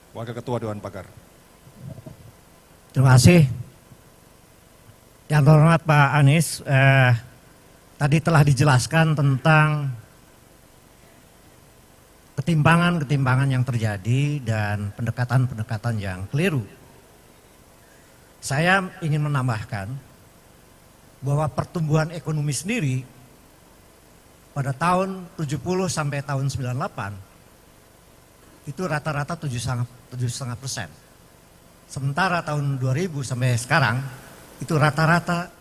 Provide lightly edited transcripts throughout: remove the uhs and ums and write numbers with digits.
Wakil Ketua Dewan Pakar. Terima kasih. Yang terhormat Pak Anies, tadi telah dijelaskan tentang ketimpangan-ketimpangan yang terjadi dan pendekatan-pendekatan yang keliru. Saya ingin menambahkan bahwa pertumbuhan ekonomi sendiri pada tahun 70 sampai tahun 98 itu rata-rata 7,5%. Sementara tahun 2000 sampai sekarang itu rata-rata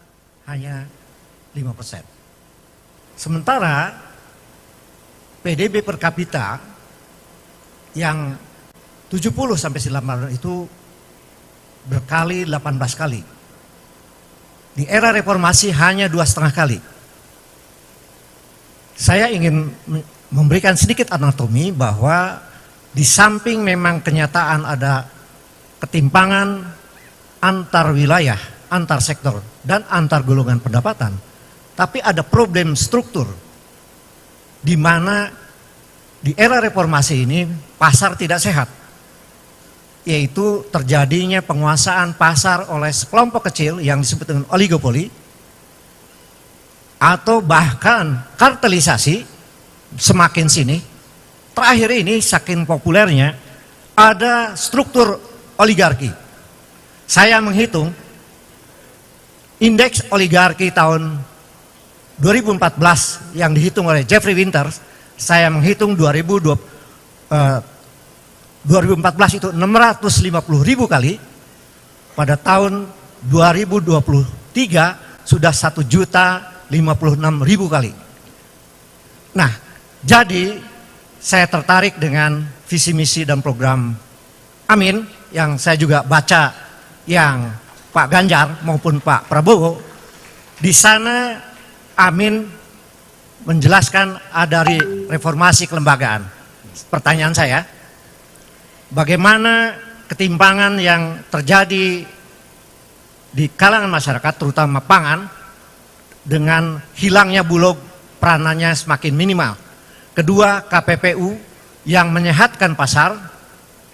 hanya 5%. Sementara PDB per kapita yang 70 sampai 90 itu berkali 18 kali. Di era reformasi hanya 2,5 kali. Saya ingin memberikan sedikit anatomi bahwa di samping memang kenyataan ada ketimpangan antar wilayah, antar sektor, dan antar golongan pendapatan, tapi ada problem struktur di mana di era reformasi ini pasar tidak sehat, yaitu terjadinya penguasaan pasar oleh sekelompok kecil yang disebut dengan oligopoli atau bahkan kartelisasi. Semakin sini, terakhir ini saking populernya ada struktur oligarki. Saya menghitung indeks oligarki tahun 2014 yang dihitung oleh Jeffrey Winters, saya menghitung 2014 itu 650.000 kali, pada tahun 2023 sudah 1.056.000 kali. Nah, jadi saya tertarik dengan visi misi dan program Amin yang saya juga baca yang Pak Ganjar maupun Pak Prabowo. Di sana Amin menjelaskan ada reformasi kelembagaan. Pertanyaan saya, bagaimana ketimpangan yang terjadi di kalangan masyarakat terutama pangan dengan hilangnya Bulog, peranannya semakin minimal. Kedua, KPPU yang menyehatkan pasar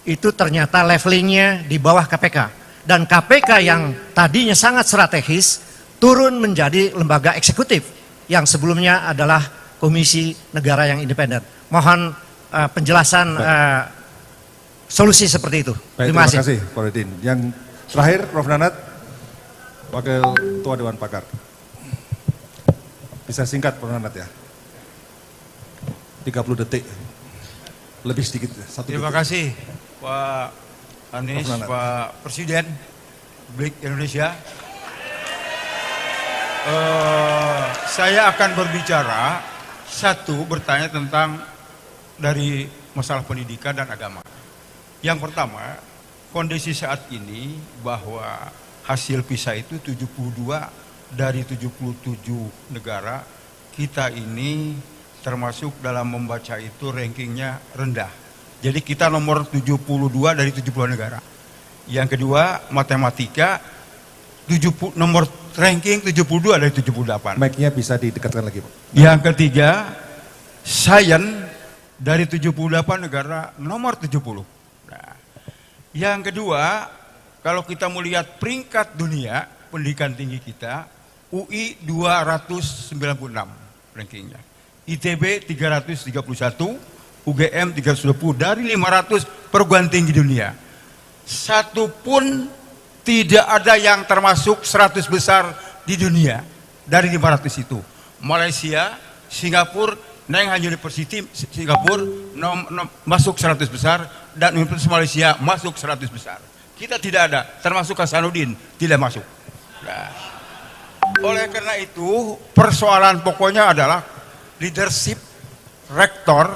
itu ternyata levelingnya di bawah KPK. Dan KPK yang tadinya sangat strategis turun menjadi lembaga eksekutif yang sebelumnya adalah Komisi Negara yang Independen. Mohon penjelasan solusi seperti itu. Baik, terima kasih Pak Nurdin. Yang terakhir Prof. Nanat, Wakil Ketua Dewan Pakar. Bisa singkat Prof. Nanat ya. 30 detik. Lebih sedikit. Terima kasih Pak Anies, Pak Presiden Republik Indonesia. Saya akan berbicara bertanya tentang dari masalah pendidikan dan agama. Yang pertama, kondisi saat ini bahwa hasil PISA itu 72 dari 77 negara, kita ini termasuk dalam membaca itu rankingnya rendah. Jadi kita nomor 72 dari 70 negara. Yang kedua, matematika nomor ranking 72 dari 78. Mic-nya bisa didekatkan lagi, Pak. Yang ketiga, sains dari 78 negara nomor 70. Nah, yang kedua, kalau kita melihat peringkat dunia pendidikan tinggi kita, UI 296 rankingnya, ITB 331, UGM 320 dari 500 perguruan tinggi dunia. Satu pun tidak ada yang termasuk 100 besar di dunia dari 500 itu. Malaysia, Singapura, Nanyang University Singapura masuk 100 besar dan Universitas Malaysia masuk 100 besar. Kita tidak ada, termasuk Hasanuddin tidak masuk. Nah, oleh karena itu persoalan pokoknya adalah leadership, rektor,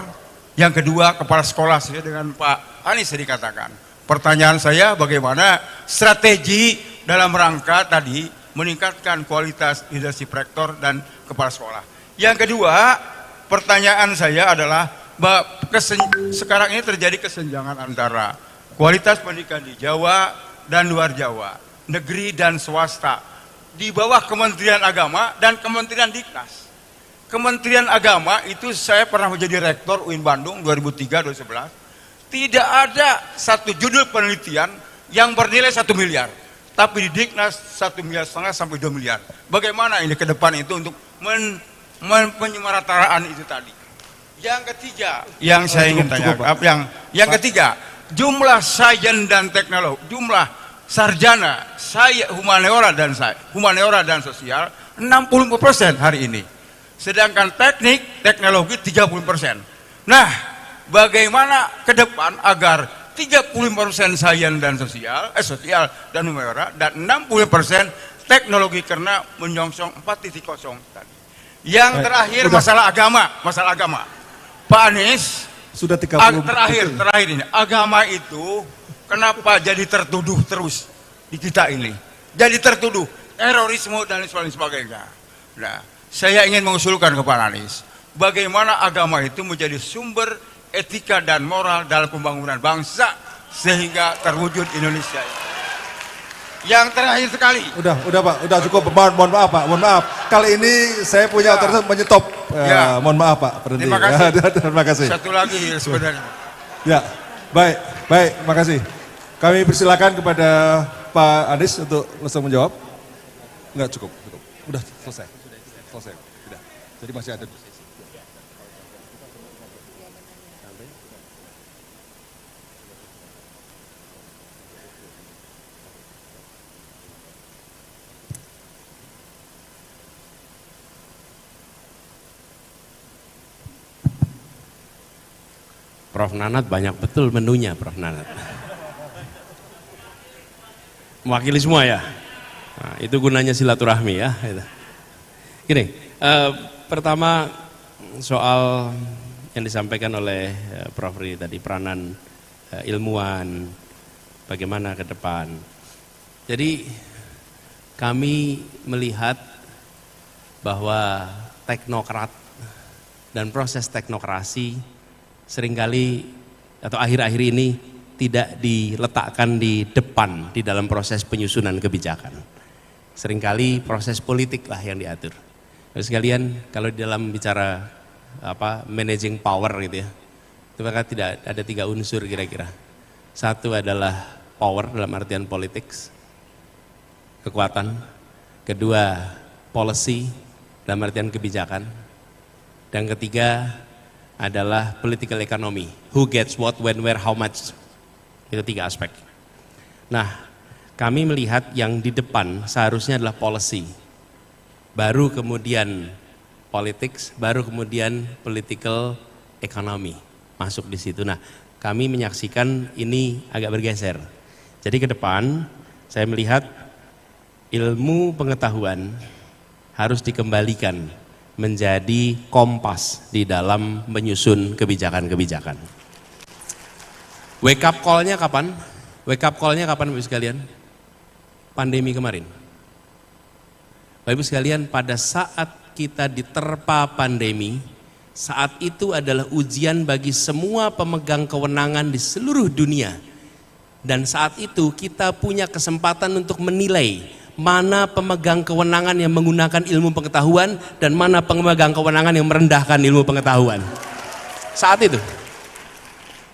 yang kedua kepala sekolah sesuai dengan Pak Anies dikatakan. Pertanyaan saya bagaimana strategi dalam rangka tadi meningkatkan kualitas leadership rektor dan kepala sekolah. Yang kedua, pertanyaan saya adalah sekarang ini terjadi kesenjangan antara kualitas pendidikan di Jawa dan luar Jawa, negeri dan swasta, di bawah Kementerian Agama dan Kementerian Diknas. Kementerian Agama itu saya pernah menjadi rektor UIN Bandung 2003-2011. Tidak ada satu judul penelitian yang bernilai 1 miliar. Tapi di Dignas 1,5 miliar sampai 2 miliar. Bagaimana ini ke depan itu untuk penyemarataan itu tadi. Yang ketiga, yang saya ingin tanyakan, yang ketiga, jumlah sains dan teknologi, jumlah sarjana saya humaniora dan sosial 60% hari ini. Sedangkan teknik, teknologi 30%. Nah, bagaimana ke depan agar 30% sains dan sosial dan humaniora dan 60% teknologi karena menyongsong 4.0 tadi. Yang terakhir masalah agama. Pak Anies, sudah 30 terakhir ini, agama itu kenapa jadi tertuduh terus di kita ini? Jadi tertuduh terorisme dan sebagainya. Nah, saya ingin mengusulkan ke Pak Anies, bagaimana agama itu menjadi sumber etika dan moral dalam pembangunan bangsa sehingga terwujud Indonesia. Yang terakhir sekali. Udah Pak, udah cukup. Mohon maaf Pak, mohon maaf. Kali ini saya punya otoritas menyetop. Mohon maaf Pak, berhenti. Terima kasih. Terima kasih. Satu lagi sebenarnya. Ya, baik, terima kasih. Kami persilakan kepada Pak Anies untuk langsung menjawab. Enggak cukup. Udah selesai. Udah. Jadi masih ada. Prof. Nanat banyak betul menunya, Prof. Nanat. Mewakili semua ya. Nah, itu gunanya silaturahmi ya. Gini, pertama soal yang disampaikan oleh Prof. Ri tadi, peranan ilmuwan, bagaimana ke depan. Jadi kami melihat bahwa teknokrat dan proses teknokrasi seringkali atau akhir-akhir ini tidak diletakkan di depan di dalam proses penyusunan kebijakan. Seringkali proses politik lah yang diatur. Terus sekalian kalau di dalam bicara managing power gitu ya, itu maka tidak ada 3 unsur kira-kira. Satu adalah power dalam artian politics, kekuatan. Kedua, policy dalam artian kebijakan. Dan ketiga adalah political economy, who gets what, when, where, how much. Itu 3 aspek. Nah, kami melihat yang di depan seharusnya adalah policy, baru kemudian politics, baru kemudian political economy masuk di situ. Nah, kami menyaksikan ini agak bergeser. Jadi ke depan saya melihat ilmu pengetahuan harus dikembalikan menjadi kompas di dalam menyusun kebijakan-kebijakan. Wake up call-nya kapan? Wake up call-nya kapan Bapak sekalian? Pandemi kemarin. Bapak sekalian, pada saat kita diterpa pandemi, saat itu adalah ujian bagi semua pemegang kewenangan di seluruh dunia. Dan saat itu kita punya kesempatan untuk menilai mana pemegang kewenangan yang menggunakan ilmu pengetahuan dan mana pemegang kewenangan yang merendahkan ilmu pengetahuan. Saat itu.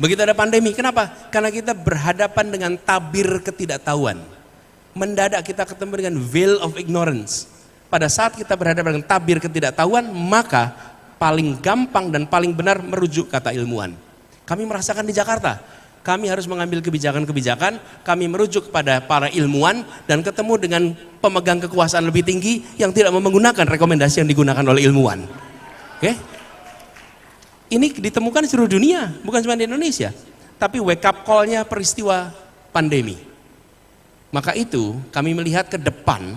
Begitu ada pandemi, kenapa? Karena kita berhadapan dengan tabir ketidaktahuan. Mendadak kita ketemu dengan veil of ignorance. Pada saat kita berhadapan dengan tabir ketidaktahuan, maka paling gampang dan paling benar merujuk kata ilmuwan. Kami merasakan di Jakarta. Kami harus mengambil kebijakan-kebijakan, kami merujuk kepada para ilmuwan dan ketemu dengan pemegang kekuasaan lebih tinggi yang tidak mau menggunakan rekomendasi yang digunakan oleh ilmuwan. Oke? Ini ditemukan di seluruh dunia, bukan cuma di Indonesia. Tapi wake up call-nya peristiwa pandemi. Maka itu kami melihat ke depan,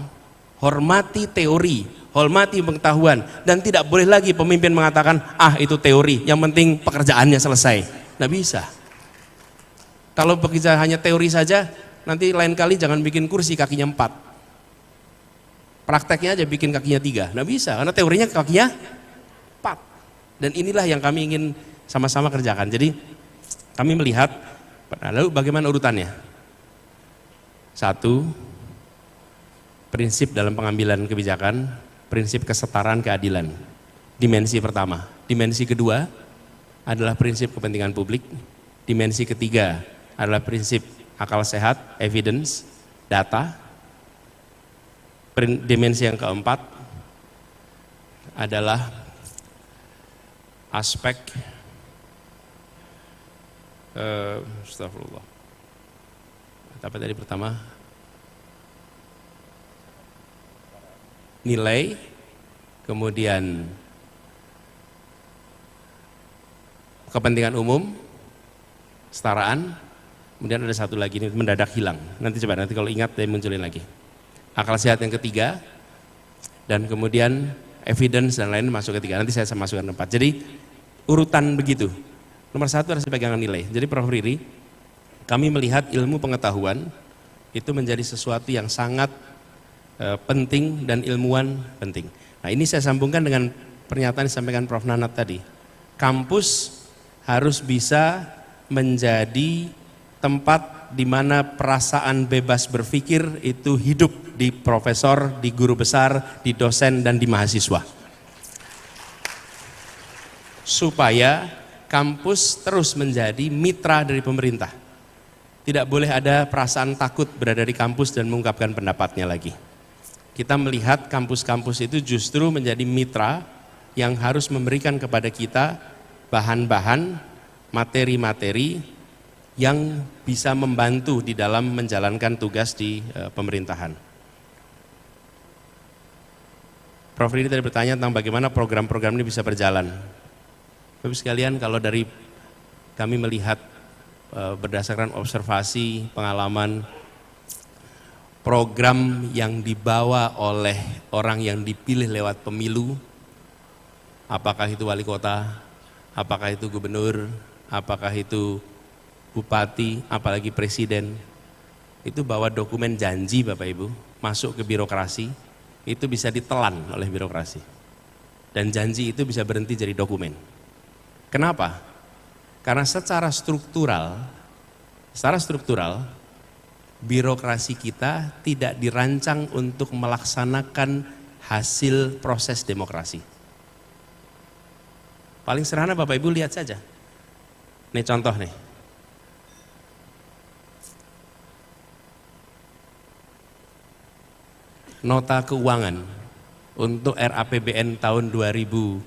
hormati teori, hormati pengetahuan, dan tidak boleh lagi pemimpin mengatakan, itu teori, yang penting pekerjaannya selesai. Nggak bisa. Kalau bekerja hanya teori saja, nanti lain kali jangan bikin kursi kakinya 4. Prakteknya aja bikin kakinya 3. Nggak bisa, karena teorinya kakinya 4. Dan inilah yang kami ingin sama-sama kerjakan. Jadi kami melihat, lalu bagaimana urutannya? 1, prinsip dalam pengambilan kebijakan, prinsip kesetaraan keadilan. Dimensi pertama. Dimensi kedua adalah prinsip kepentingan publik. Dimensi ketiga adalah prinsip akal sehat, evidence, data. Dimensi yang keempat adalah aspek astagfirullah. Apa tadi pertama? Nilai, kemudian kepentingan umum, kesetaraan, kemudian ada satu lagi ini mendadak hilang. Nanti kalau ingat saya munculin lagi. Akal sehat yang ketiga, dan kemudian evidence dan lain masuk ketiga. Nanti saya masukkan tempat. Jadi urutan begitu. Nomor satu harus pegangan nilai. Jadi Prof. Riri, kami melihat ilmu pengetahuan itu menjadi sesuatu yang sangat penting dan ilmuwan penting. Nah, ini saya sambungkan dengan pernyataan yang disampaikan Prof. Nanat tadi. Kampus harus bisa menjadi tempat di mana perasaan bebas berpikir itu hidup di profesor, di guru besar, di dosen, dan di mahasiswa. Supaya kampus terus menjadi mitra dari pemerintah. Tidak boleh ada perasaan takut berada di kampus dan mengungkapkan pendapatnya lagi. Kita melihat kampus-kampus itu justru menjadi mitra yang harus memberikan kepada kita bahan-bahan, materi-materi yang bisa membantu di dalam menjalankan tugas di pemerintahan. Prof. Riri tadi bertanya tentang bagaimana program-program ini bisa berjalan. Bapak sekalian, kalau dari kami melihat berdasarkan observasi, pengalaman, program yang dibawa oleh orang yang dipilih lewat pemilu, apakah itu wali kota, apakah itu gubernur, apakah itu bupati, apalagi presiden, itu bawa dokumen janji Bapak Ibu, masuk ke birokrasi, itu bisa ditelan oleh birokrasi. Dan janji itu bisa berhenti jadi dokumen. Kenapa? Karena secara struktural, birokrasi kita tidak dirancang untuk melaksanakan hasil proses demokrasi. Paling sederhana Bapak Ibu lihat saja. Nih contoh nih. Nota keuangan untuk RAPBN tahun 2015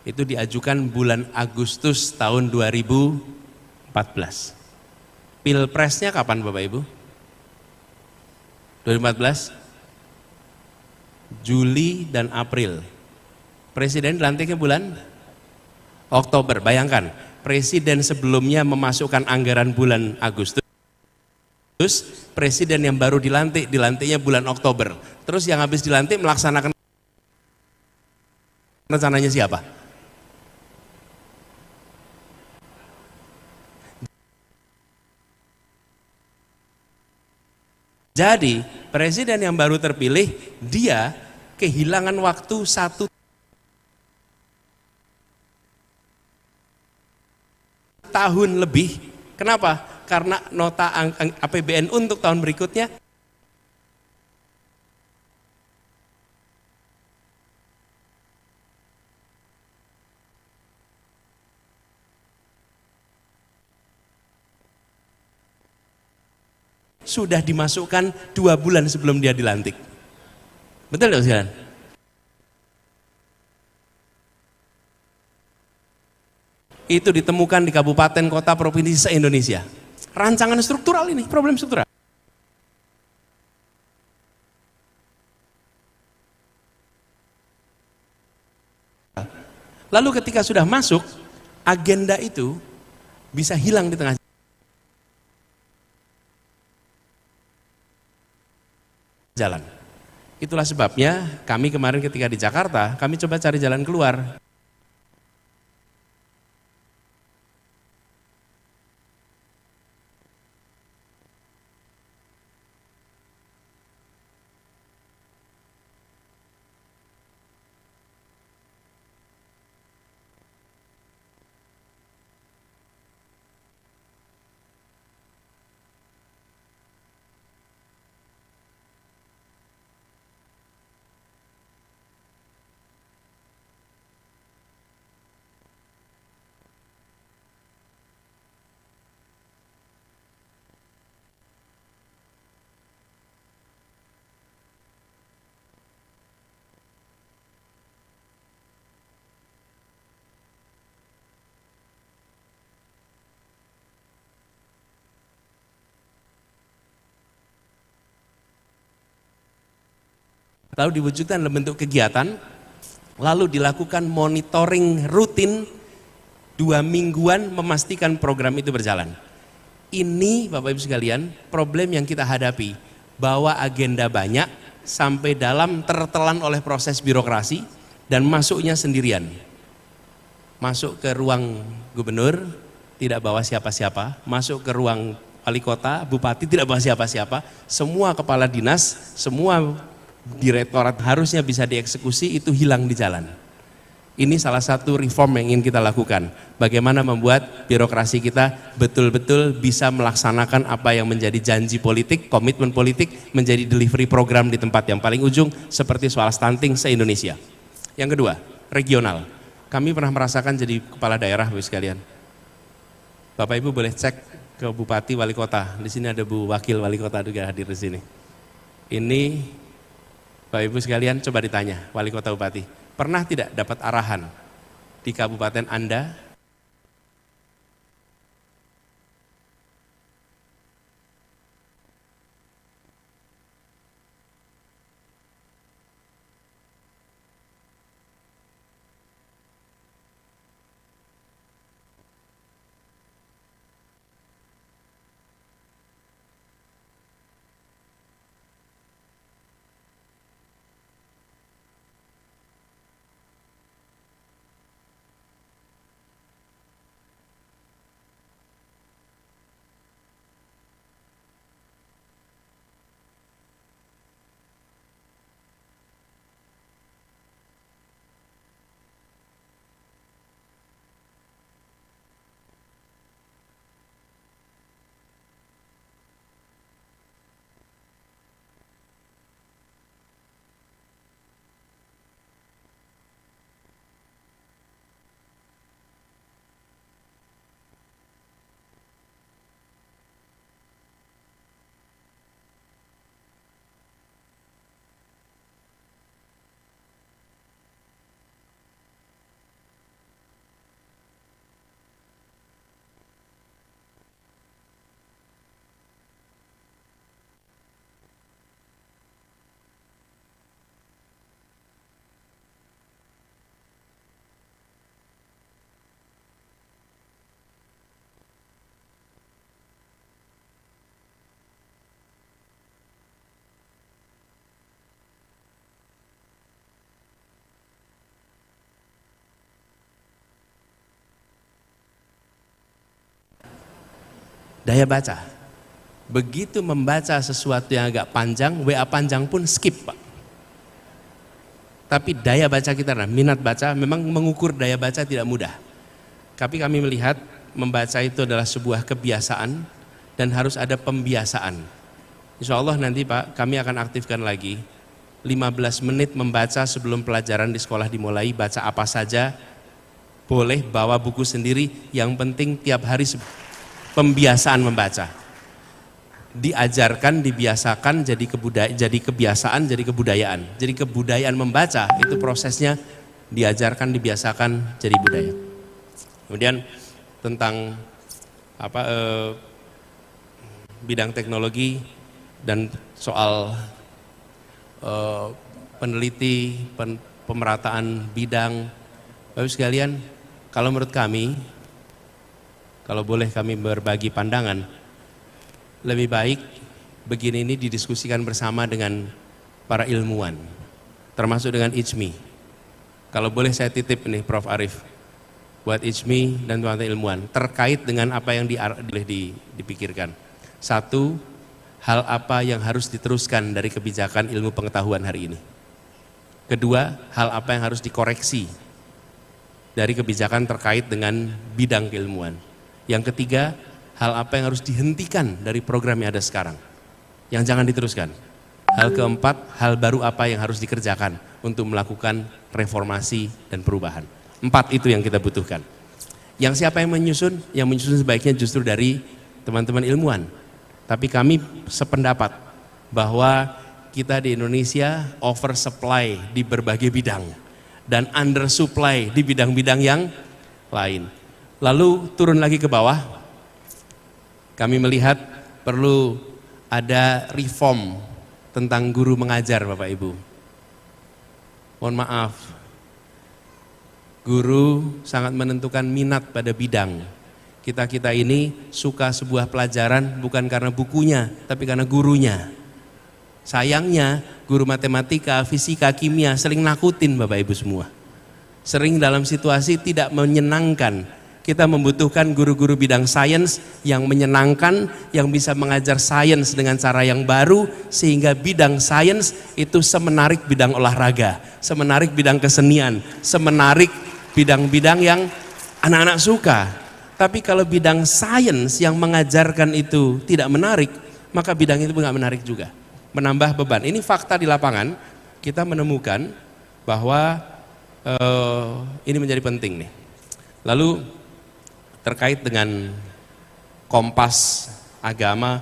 itu diajukan bulan Agustus tahun 2014. Pilpresnya kapan Bapak Ibu? 2014? Juli dan April. Presiden dilantiknya bulan Oktober. Bayangkan, presiden sebelumnya memasukkan anggaran bulan Agustus, presiden yang baru dilantiknya bulan Oktober. Terus yang habis dilantik melaksanakan rencananya siapa? Jadi presiden yang baru terpilih, dia kehilangan waktu 1 tahun lebih. Kenapa? Karena nota APBN untuk tahun berikutnya sudah dimasukkan 2 bulan sebelum dia dilantik. Betul nggak sekalian? Itu ditemukan di kabupaten, kota, provinsi se-Indonesia. Rancangan struktural ini, problem struktural. Lalu ketika sudah masuk, agenda itu bisa hilang di tengah jalan. Itulah sebabnya kami kemarin ketika di Jakarta, kami coba cari jalan keluar. lalu diwujudkan dalam bentuk kegiatan, lalu dilakukan monitoring rutin 2 mingguan memastikan program itu berjalan. Ini Bapak Ibu sekalian problem yang kita hadapi, bahwa agenda banyak sampai dalam tertelan oleh proses birokrasi dan masuknya sendirian. Masuk ke ruang gubernur tidak bawa siapa-siapa, masuk ke ruang wali kota, bupati tidak bawa siapa-siapa, semua kepala dinas, semua direktorat harusnya bisa dieksekusi, itu hilang di jalan. Ini salah satu reform yang ingin kita lakukan. Bagaimana membuat birokrasi kita betul-betul bisa melaksanakan apa yang menjadi janji politik, komitmen politik, menjadi delivery program di tempat yang paling ujung, seperti soal stunting se-Indonesia. Yang kedua, regional. Kami pernah merasakan jadi kepala daerah, Bapak sekalian. Bapak Ibu boleh cek ke bupati, wali kota. Di sini ada Bu Wakil Wali Kota juga hadir di sini. Ini Bapak Ibu sekalian coba ditanya, wali kota, bupati, pernah tidak dapat arahan di kabupaten Anda daya baca. Begitu membaca sesuatu yang agak panjang, WA panjang pun skip, Pak. Tapi daya baca kita, minat baca, memang mengukur daya baca tidak mudah. Tapi kami melihat membaca itu adalah sebuah kebiasaan dan harus ada pembiasaan. Insya Allah nanti Pak, kami akan aktifkan lagi 15 menit membaca sebelum pelajaran di sekolah dimulai, baca apa saja, boleh bawa buku sendiri, yang penting tiap hari pembiasaan membaca. Diajarkan, dibiasakan jadi kebiasaan, jadi kebudayaan. Jadi kebudayaan membaca itu prosesnya diajarkan, dibiasakan jadi budaya. Kemudian tentang bidang teknologi dan soal peneliti, pemerataan bidang. Bapak sekalian, kalau menurut kami, kalau boleh kami berbagi pandangan, lebih baik begini ini didiskusikan bersama dengan para ilmuwan, termasuk dengan IJMI. Kalau boleh saya titip nih Prof. Arief, buat IJMI dan teman-teman ilmuwan, terkait dengan apa yang dipikirkan. Satu, hal apa yang harus diteruskan dari kebijakan ilmu pengetahuan hari ini. Kedua, hal apa yang harus dikoreksi dari kebijakan terkait dengan bidang keilmuan. Yang ketiga, hal apa yang harus dihentikan dari program yang ada sekarang, yang jangan diteruskan. Hal keempat, hal baru apa yang harus dikerjakan untuk melakukan reformasi dan perubahan. 4 itu yang kita butuhkan. Yang siapa yang menyusun? Yang menyusun sebaiknya justru dari teman-teman ilmuwan. Tapi kami sependapat bahwa kita di Indonesia oversupply di berbagai bidang dan undersupply di bidang-bidang yang lain. Lalu turun lagi ke bawah, kami melihat perlu ada reform tentang guru mengajar, Bapak Ibu. mohon maaf, guru sangat menentukan minat pada bidang. Kita-kita ini suka sebuah pelajaran bukan karena bukunya, tapi karena gurunya. Sayangnya guru matematika, fisika, kimia sering nakutin Bapak Ibu semua. Sering dalam situasi tidak menyenangkan. Kita membutuhkan guru-guru bidang sains yang menyenangkan, yang bisa mengajar sains dengan cara yang baru, sehingga bidang sains itu semenarik bidang olahraga, semenarik bidang kesenian, semenarik bidang-bidang yang anak-anak suka. Tapi kalau bidang sains yang mengajarkan itu tidak menarik, maka bidang itu nggak menarik juga, menambah beban. Ini fakta di lapangan, kita menemukan bahwa ini menjadi penting nih. Lalu terkait dengan kompas agama,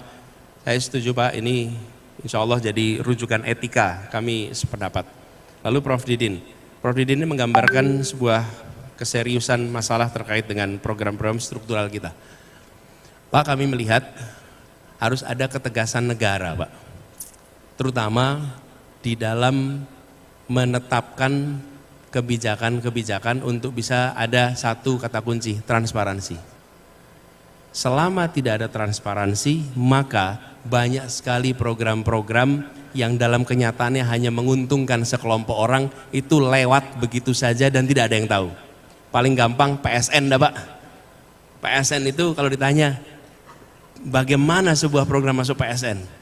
saya setuju Pak, ini insya Allah jadi rujukan etika, kami sependapat. Lalu Prof. Didin ini menggambarkan sebuah keseriusan masalah terkait dengan program-program struktural kita. Pak, kami melihat harus ada ketegasan negara Pak, terutama di dalam menetapkan kebijakan-kebijakan untuk bisa ada satu kata kunci, transparansi. Selama tidak ada transparansi, maka banyak sekali program-program yang dalam kenyataannya hanya menguntungkan sekelompok orang itu lewat begitu saja dan tidak ada yang tahu. Paling gampang PSN dah Pak. PSN itu kalau ditanya bagaimana sebuah program masuk PSN,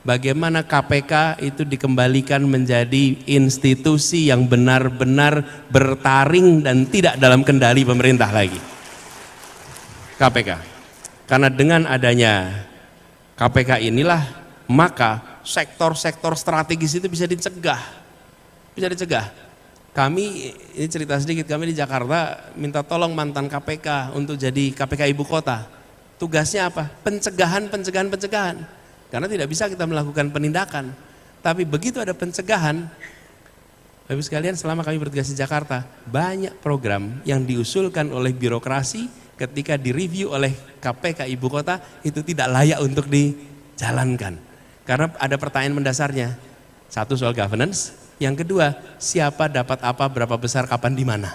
bagaimana KPK itu dikembalikan menjadi institusi yang benar-benar bertaring dan tidak dalam kendali pemerintah lagi. KPK. Karena dengan adanya KPK inilah, maka sektor-sektor strategis itu bisa dicegah. Bisa dicegah. Kami, ini cerita sedikit, kami di Jakarta minta tolong mantan KPK untuk jadi KPK Ibu Kota. Tugasnya apa? Pencegahan. Karena tidak bisa kita melakukan penindakan. Tapi begitu ada pencegahan, Bapak Ibu sekalian, selama kami bertugas di Jakarta, banyak program yang diusulkan oleh birokrasi ketika direview oleh KPK Ibu Kota itu tidak layak untuk dijalankan. Karena ada pertanyaan mendasarnya. Satu, soal governance. Yang kedua, siapa dapat apa, berapa besar, kapan, di mana.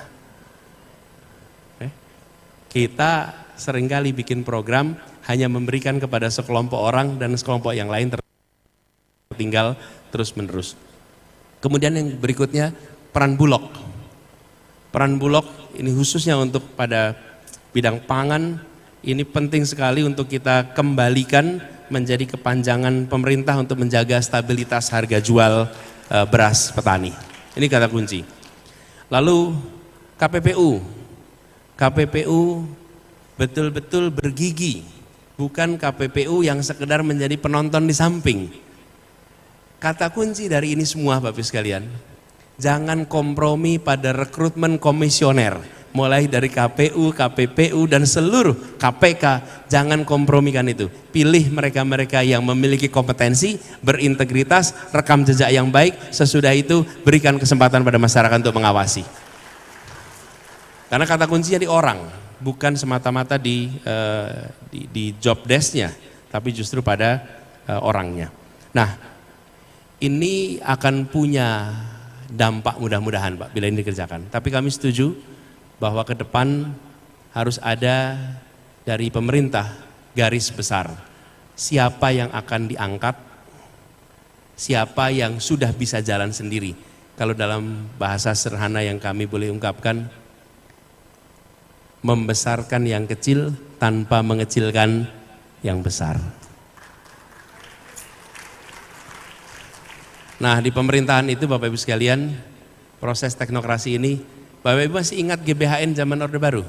Kita seringkali bikin program hanya memberikan kepada sekelompok orang dan sekelompok yang lain tertinggal terus menerus. Kemudian yang berikutnya, peran Bulog. Peran Bulog ini khususnya untuk pada bidang pangan, ini penting sekali untuk kita kembalikan menjadi kepanjangan pemerintah untuk menjaga stabilitas harga jual beras petani. Ini kata kunci. Lalu KPPU betul-betul bergigi. Bukan KPPU yang sekedar menjadi penonton di samping. Kata kunci dari ini semua Bapak Ibu sekalian, jangan kompromi pada rekrutmen komisioner. Mulai dari KPU, KPPU dan seluruh KPK, jangan kompromikan itu. Pilih mereka-mereka yang memiliki kompetensi, berintegritas, rekam jejak yang baik. Sesudah itu berikan kesempatan pada masyarakat untuk mengawasi. Karena kata kuncinya di orang, bukan semata-mata di job desk-nya, tapi justru pada orangnya. Nah, ini akan punya dampak mudah-mudahan Pak bila ini dikerjakan. Tapi kami setuju bahwa ke depan harus ada dari pemerintah garis besar. Siapa yang akan diangkat, siapa yang sudah bisa jalan sendiri. Kalau dalam bahasa sederhana yang kami boleh ungkapkan, membesarkan yang kecil tanpa mengecilkan yang besar. Nah, di pemerintahan itu Bapak Ibu sekalian, proses teknokrasi ini, Bapak Ibu masih ingat GBHN zaman Orde Baru?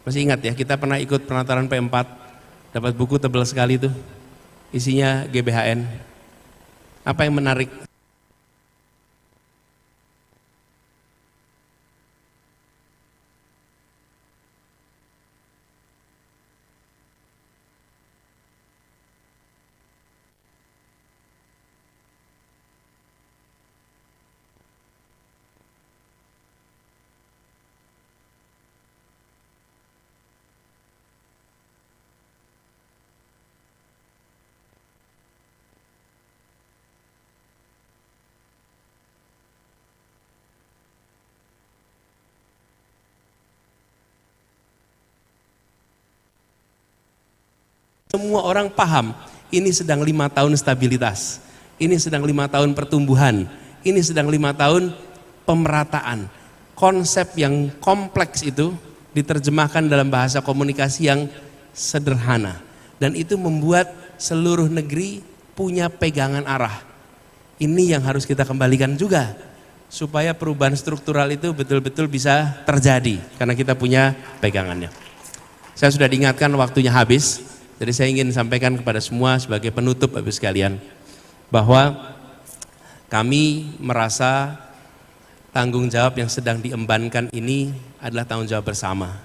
Masih ingat ya, kita pernah ikut penataran P4, dapat buku tebal sekali itu, isinya GBHN. Apa yang menarik? semua orang paham, ini sedang 5 tahun stabilitas, ini sedang 5 tahun pertumbuhan, ini sedang 5 tahun pemerataan. Konsep yang kompleks itu diterjemahkan dalam bahasa komunikasi yang sederhana. Dan itu membuat seluruh negeri punya pegangan arah. Ini yang harus kita kembalikan juga, supaya perubahan struktural itu betul-betul bisa terjadi, karena kita punya pegangannya. Saya sudah diingatkan waktunya habis, jadi saya ingin sampaikan kepada semua sebagai penutup Bapak sekalian, bahwa kami merasa tanggung jawab yang sedang diembankan ini adalah tanggung jawab bersama.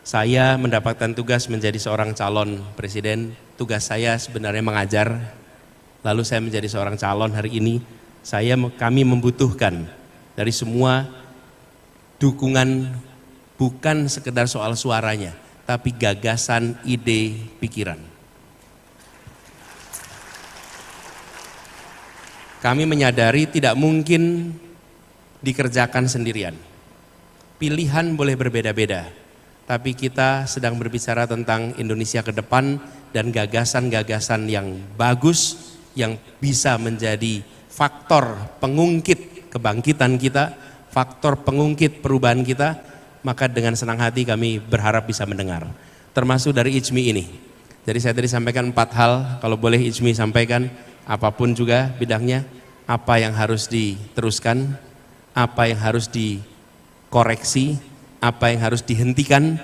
Saya mendapatkan tugas menjadi seorang calon presiden, tugas saya sebenarnya mengajar, lalu saya menjadi seorang calon hari ini. Kami membutuhkan dari semua dukungan, bukan sekedar soal suaranya, tapi gagasan, ide, pikiran. Kami menyadari tidak mungkin dikerjakan sendirian. Pilihan boleh berbeda-beda, tapi kita sedang berbicara tentang Indonesia ke depan dan gagasan-gagasan yang bagus yang bisa menjadi faktor pengungkit kebangkitan kita, faktor pengungkit perubahan kita. Maka dengan senang hati kami berharap bisa mendengar, termasuk dari IJMI ini. Jadi saya tadi sampaikan 4 hal, kalau boleh IJMI sampaikan, apapun juga bidangnya, apa yang harus diteruskan, apa yang harus dikoreksi, apa yang harus dihentikan,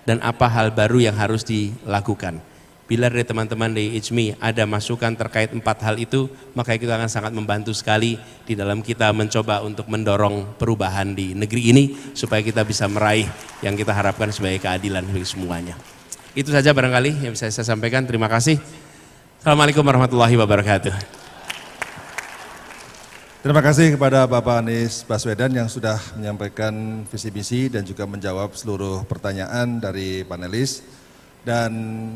dan apa hal baru yang harus dilakukan. Bila dari teman-teman di IJMI ada masukan terkait 4 hal itu, maka kita akan sangat membantu sekali di dalam kita mencoba untuk mendorong perubahan di negeri ini, supaya kita bisa meraih yang kita harapkan sebagai keadilan bagi semuanya. Itu saja barangkali yang bisa saya sampaikan. Terima kasih. Assalamualaikum warahmatullahi wabarakatuh. Terima kasih kepada Bapak Anies Baswedan yang sudah menyampaikan visi misi dan juga menjawab seluruh pertanyaan dari panelis. Dan